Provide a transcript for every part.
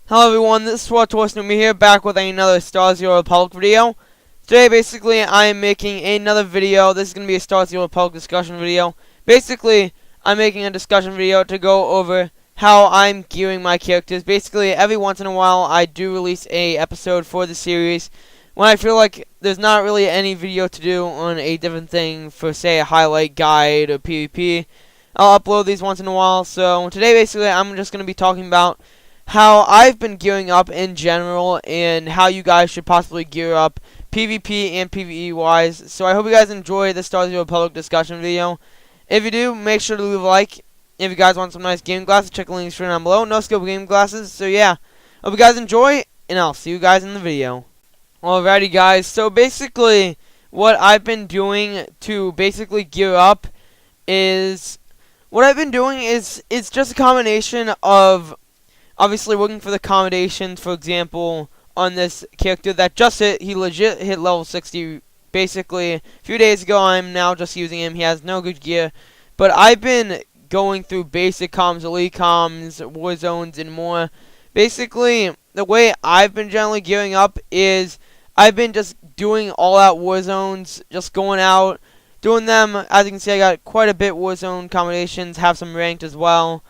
Hello everyone, this is SWTOR here, back with another SWTOR Republic video. Today, basically, I am making another video. This is going to be a SWTOR Republic discussion video. Basically, I'm making a discussion video to go over how I'm gearing my characters. Basically, every once in a while, I do release a episode for the series when I feel like there's not really any video to do on a different thing for, say, a highlight guide or PvP. I'll upload these once in a while. So today, basically, I'm just going to be talking about how I've been gearing up in general and how you guys should possibly gear up PvP and PvE wise. So I hope you guys enjoy the SWTOR Republic discussion video. If you do, make sure to leave a like. If you guys want some nice gaming glasses, check the links down below. No scope gaming glasses. So yeah, hope you guys enjoy, and I'll see you guys in the video. Alrighty guys, so basically what I've been doing to basically gear up is, it's just a combination of obviously working for the accommodations. For example, on this character that just he legit hit level 60 basically a few days ago. I'm now just using him. He has no good gear, but I've been going through basic comms, elite comms, war zones, and more. Basically, the way I've been generally gearing up is I've been just doing all-out war zones, just going out, doing them. As you can see, I got quite a bit war zone combinations, have some ranked as well.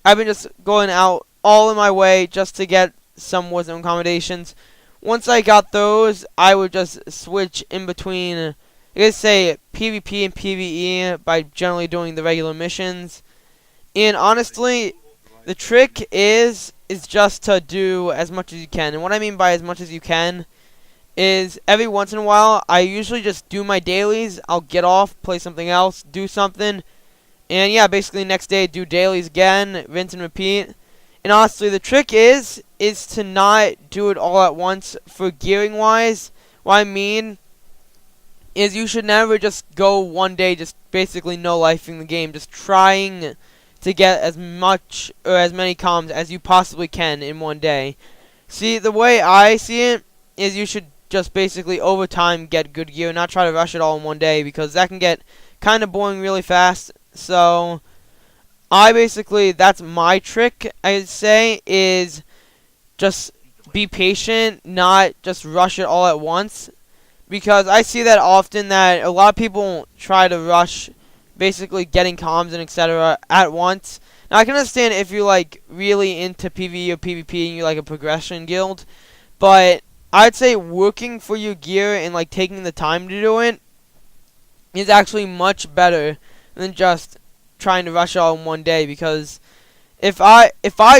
I've been just going out all in my way just to get some war zone accommodations. Once I got those, I would just switch in between, I guess, say, PvP and PvE by generally doing the regular missions. And honestly, the trick is just to do as much as you can. And what I mean by as much as you can is every once in a while, I usually just do my dailies. I'll get off, play something else, do something, and yeah, basically next day do dailies again, rinse and repeat. And honestly, the trick is to not do it all at once for gearing wise. What I mean is you should never just go one day just basically no-lifing the game, just trying to get as much or as many comms as you possibly can in one day. See, the way I see it is you should just basically over time get good gear, not try to rush it all in one day, because that can get kind of boring really fast. So that's my trick, I'd say, is just be patient, not just rush it all at once. Because I see that often, that a lot of people try to rush basically getting comms and etc. at once. Now, I can understand if you're like really into PvE or PvP and you're like a progression guild, but I'd say working for your gear and like taking the time to do it is actually much better than just trying to rush it all in one day. Because if I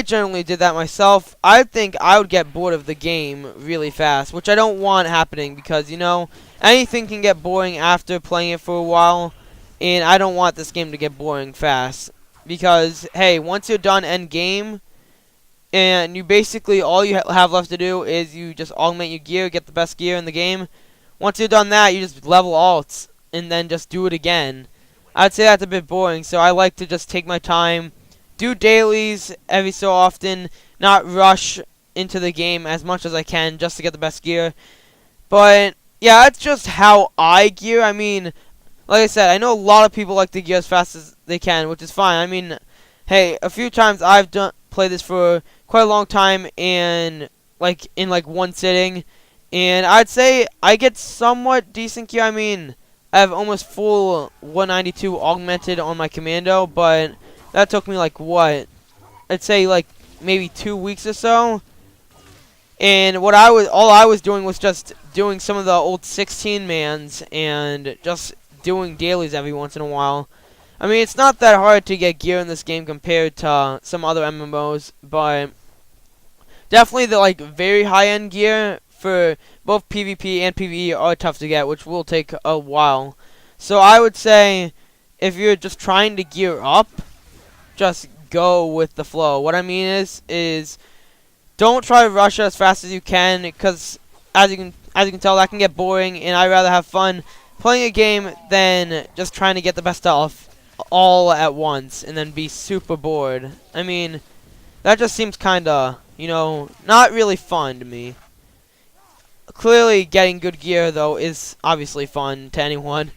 generally did that myself, I think I would get bored of the game really fast, which I don't want happening, because you know, anything can get boring after playing it for a while, and I don't want this game to get boring fast. Because hey, once you're done end game, and you basically all you have left to do is you just augment your gear, get the best gear in the game. Once you're done that, you just level alts and then just do it again. I'd say that's a bit boring, so I like to just take my time, do dailies every so often, not rush into the game as much as I can just to get the best gear. But yeah, that's just how I gear. I mean, like I said, I know a lot of people like to gear as fast as they can, which is fine. I mean, hey, a few times I've played this for quite a long time, and in one sitting, and I'd say I get somewhat decent gear. I mean, I have almost full 192 augmented on my commando, but that took me like what? I'd say like maybe 2 weeks or so. And all I was doing was just doing some of the old 16-mans and just doing dailies every once in a while. I mean, it's not that hard to get gear in this game compared to some other MMOs, but definitely the like very high-end gear for both PvP and PvE are tough to get, which will take a while. So I would say, if you're just trying to gear up, just go with the flow. What I mean is don't try to rush it as fast as you can, because as you can tell, that can get boring, and I'd rather have fun playing a game than just trying to get the best stuff all at once and then be super bored. I mean, that just seems kinda, you know, not really fun to me. Clearly, getting good gear, though, is obviously fun to anyone.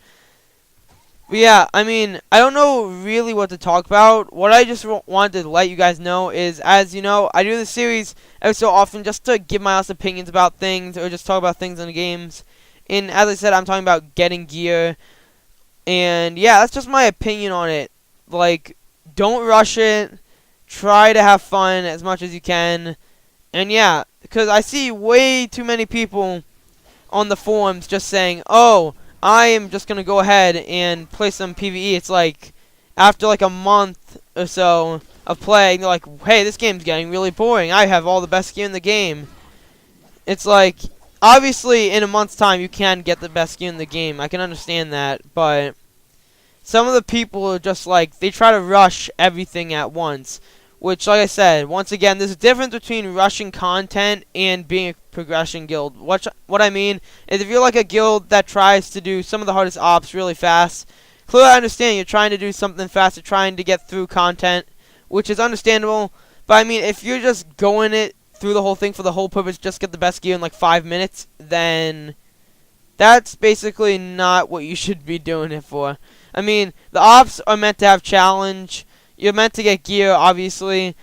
But yeah, I mean, I don't know really what to talk about. What I just wanted to let you guys know is, as you know, I do this series every so often just to give my honest opinions about things or just talk about things in the games. And as I said, I'm talking about getting gear. And yeah, that's just my opinion on it. Like, don't rush it. Try to have fun as much as you can. And yeah, because I see way too many people on the forums just saying, oh, I am just going to go ahead and play some PvE. It's like, after like a month or so of playing, they're like, hey, this game's getting really boring. I have all the best gear in the game. It's like, obviously, in a month's time, you can get the best gear in the game. I can understand that, but some of the people are just like, they try to rush everything at once. Which, like I said, once again, there's a difference between rushing content and being a progression guild. What I mean is, if you're like a guild that tries to do some of the hardest ops really fast, clearly I understand you're trying to do something fast, you're trying to get through content, which is understandable. But I mean, if you're just going it through the whole thing for the whole purpose, just get the best gear in like 5 minutes, then that's basically not what you should be doing it for. I mean, the ops are meant to have challenge. You're meant to get gear, obviously,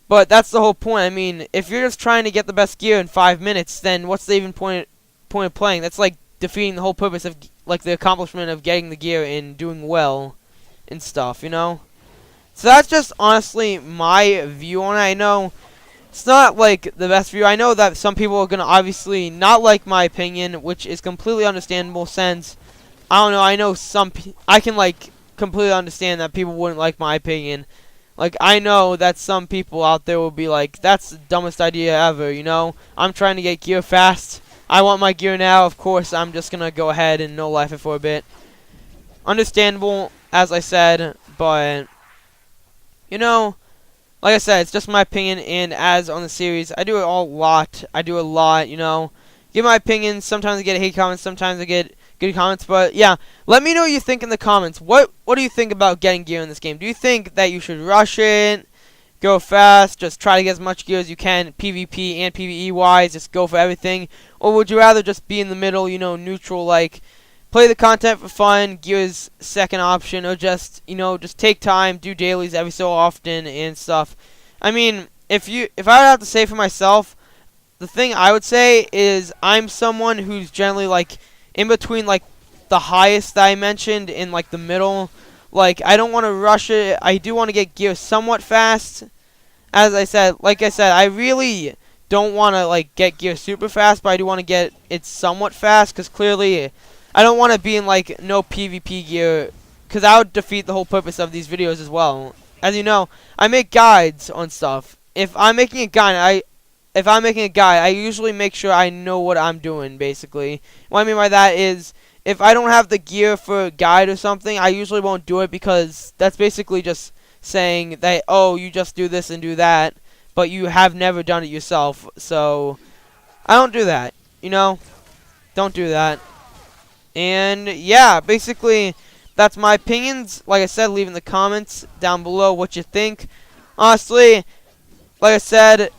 but that's the whole point. I mean, if you're just trying to get the best gear in 5 minutes, then what's the even point of playing? That's like defeating the whole purpose of, like, the accomplishment of getting the gear and doing well and stuff, you know? So that's just honestly my view on it. I know it's not, like, the best view. I know that some people are going to obviously not like my opinion, which is completely understandable since, I don't know, I know I can, like, completely understand that people wouldn't like my opinion. Like, I know that some people out there will be like, that's the dumbest idea ever, you know? I'm trying to get gear fast. I want my gear now. Of course, I'm just gonna go ahead and no life it for a bit. Understandable, as I said, but, you know, like I said, it's just my opinion, and as on the series, I do it a lot. I do a lot, you know? Give my opinions. Sometimes I get hate comments, sometimes I get good comments, but yeah, let me know what you think in the comments. What do you think about getting gear in this game? Do you think that you should rush it, go fast, just try to get as much gear as you can, PvP and PvE wise, just go for everything? Or would you rather just be in the middle, you know, neutral, like, play the content for fun, gear is second option, or just, you know, just take time, do dailies every so often and stuff? I mean, if I would have to say for myself, the thing I would say is I'm someone who's generally, like, in between, like, the highest that I mentioned in, like, the middle. Like, I don't want to rush it. I do want to get gear somewhat fast. As I said, like I said, I really don't want to, like, get gear super fast, but I do want to get it somewhat fast, because clearly I don't want to be in, like, no PvP gear, because that would defeat the whole purpose of these videos as well. As you know, I make guides on stuff. If I'm making a guide, I usually make sure I know what I'm doing, basically. What I mean by that is, if I don't have the gear for a guide or something, I usually won't do it, because that's basically just saying that, oh, you just do this and do that, but you have never done it yourself. So, I don't do that, you know? Don't do that. And, yeah, basically, that's my opinions. Like I said, leave in the comments down below what you think. Honestly, like I said,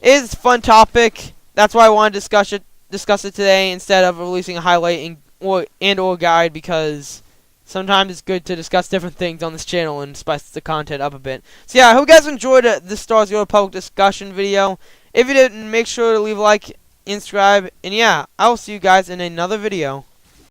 it's a fun topic. That's why I want to discuss it today instead of releasing a highlight or guide, because sometimes it's good to discuss different things on this channel and spice the content up a bit. So yeah, I hope you guys enjoyed this SWTOR Public discussion video. If you did, make sure to leave a like and subscribe. And yeah, I will see you guys in another video.